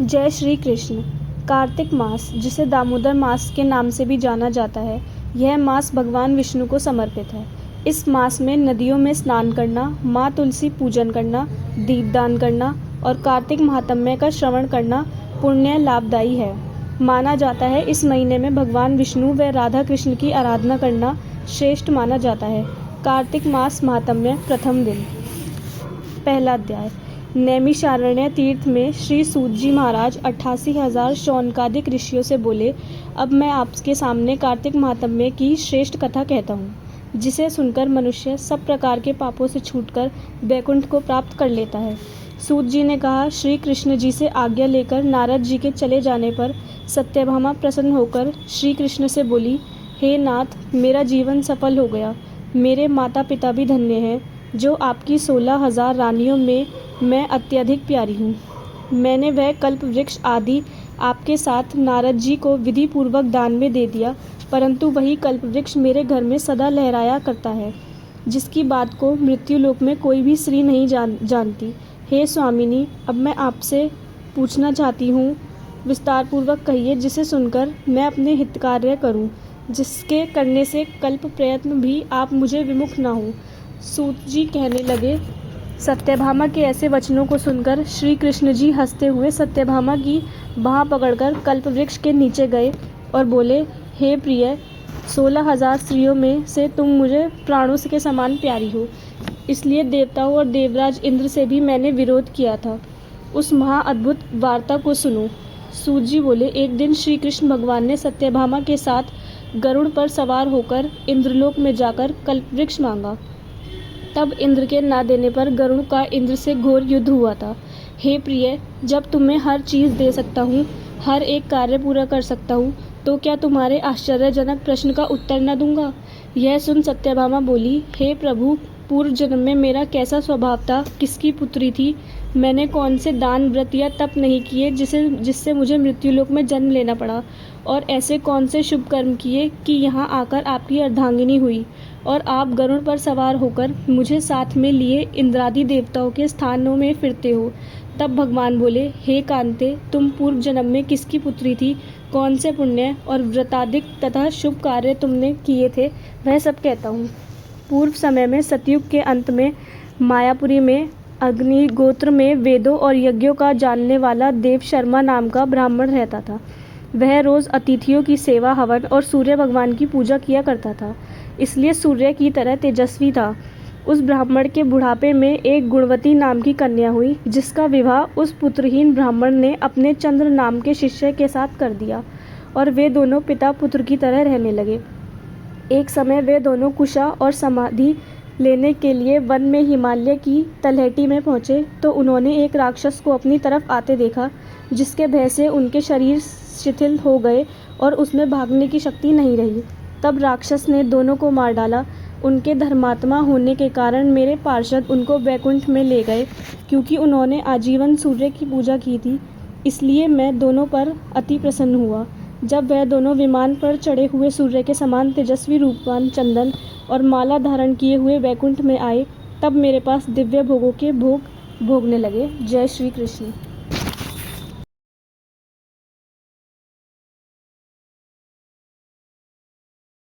जय श्री कृष्ण। कार्तिक मास, जिसे दामोदर मास के नाम से भी जाना जाता है, यह मास भगवान विष्णु को समर्पित है। इस मास में नदियों में स्नान करना, माँ तुलसी पूजन करना, दीपदान करना और कार्तिक महात्म्य का श्रवण करना पुण्य लाभदायी है। माना जाता है इस महीने में भगवान विष्णु व राधा कृष्ण की आराधना करना श्रेष्ठ माना जाता है। कार्तिक मास महात्म्य। प्रथम दिन। पहला अध्याय। नैमिषारण्य तीर्थ में श्री सूत जी महाराज 88,000 शौनकादिक ऋषियों से बोले, अब मैं आपके सामने कार्तिक महात्म्य की श्रेष्ठ कथा कहता हूँ, जिसे सुनकर मनुष्य सब प्रकार के पापों से छूटकर वैकुंठ को प्राप्त कर लेता है। सूत जी ने कहा, श्री कृष्ण जी से आज्ञा लेकर नारद जी के चले जाने पर सत्यभामा प्रसन्न होकर श्री कृष्ण से बोली, हे नाथ, मेरा जीवन सफल हो गया। मेरे माता पिता भी धन्य हैं, जो आपकी 16,000 रानियों में मैं अत्यधिक प्यारी हूँ। मैंने वह कल्प वृक्ष आदि आपके साथ नारद जी को विधि पूर्वक दान में दे दिया, परंतु वही कल्प वृक्ष मेरे घर में सदा लहराया करता है, जिसकी बात को मृत्युलोक में कोई भी स्त्री नहीं जानती। हे स्वामिनी, अब मैं आपसे पूछना चाहती हूँ, विस्तार पूर्वक कहिए, जिसे सुनकर मैं अपने हित कार्य करूँ, जिसके करने से कल्प प्रयत्न भी आप मुझे विमुख न हो। सूत जी कहने लगे। सत्यभामा के ऐसे वचनों को सुनकर श्री कृष्ण जी हंसते हुए सत्यभामा की बाँह पकड़कर कल्प वृक्ष के नीचे गए और बोले, हे प्रिय, 16,000 स्त्रियों में से तुम मुझे प्राणों के समान प्यारी हो, इसलिए देवताओं और देवराज इंद्र से भी मैंने विरोध किया था। उस महा अद्भुत वार्ता को सुनो। सूत जी बोले, एक दिन श्री कृष्ण भगवान ने सत्यभामा के साथ गरुड़ पर सवार होकर इंद्रलोक में जाकर कल्प वृक्ष मांगा। तब इंद्र के ना देने पर गरुड़ का इंद्र से घोर युद्ध हुआ था। हे प्रिय, जब तुम्हें हर चीज़ दे सकता हूँ, हर एक कार्य पूरा कर सकता हूँ, तो क्या तुम्हारे आश्चर्यजनक प्रश्न का उत्तर न दूंगा? यह सुन सत्यभामा बोली, हे प्रभु, पूर्व जन्म में मेरा कैसा स्वभाव था, किसकी पुत्री थी, मैंने कौन से दान व्रत या तप नहीं किए जिससे मुझे मृत्युलोक में जन्म लेना पड़ा, और ऐसे कौन से शुभ कर्म किए कि यहाँ आकर आपकी अर्धांगिनी हुई और आप गरुड़ पर सवार होकर मुझे साथ में लिए इंद्रादि देवताओं के स्थानों में फिरते हो। तब भगवान बोले, हे कांते, तुम पूर्व जन्म में किसकी पुत्री थी, कौन से पुण्य और व्रतादिक तथा शुभ कार्य तुमने किए थे, वह सब कहता हूँ। पूर्व समय में सतयुग के अंत में मायापुरी में अग्निगोत्र में वेदों और यज्ञों का जानने वाला देव शर्मा नाम का ब्राह्मण रहता था। वह रोज अतिथियों की सेवा, हवन और सूर्य भगवान की पूजा किया करता था, इसलिए सूर्य की तरह तेजस्वी था। उस ब्राह्मण के बुढ़ापे में एक गुणवती नाम की कन्या हुई, जिसका विवाह उस पुत्रहीन ब्राह्मण ने अपने चंद्र नाम के शिष्य के साथ कर दिया और वे दोनों पिता पुत्र की तरह रहने लगे। एक समय वे दोनों कुशा और समाधि लेने के लिए वन में हिमालय की तलहटी में पहुँचे, तो उन्होंने एक राक्षस को अपनी तरफ आते देखा, जिसके भय से उनके शरीर शिथिल हो गए और उसमें भागने की शक्ति नहीं रही। तब राक्षस ने दोनों को मार डाला। उनके धर्मात्मा होने के कारण मेरे पार्षद उनको वैकुंठ में ले गए, क्योंकि उन्होंने आजीवन सूर्य की पूजा की थी, इसलिए मैं दोनों पर अति प्रसन्न हुआ। जब वह दोनों विमान पर चढ़े हुए सूर्य के समान तेजस्वी रूपवान चंदन और माला धारण किए हुए वैकुंठ में आए, तब मेरे पास दिव्य भोगों के भोग भोगने लगे। जय श्री कृष्ण।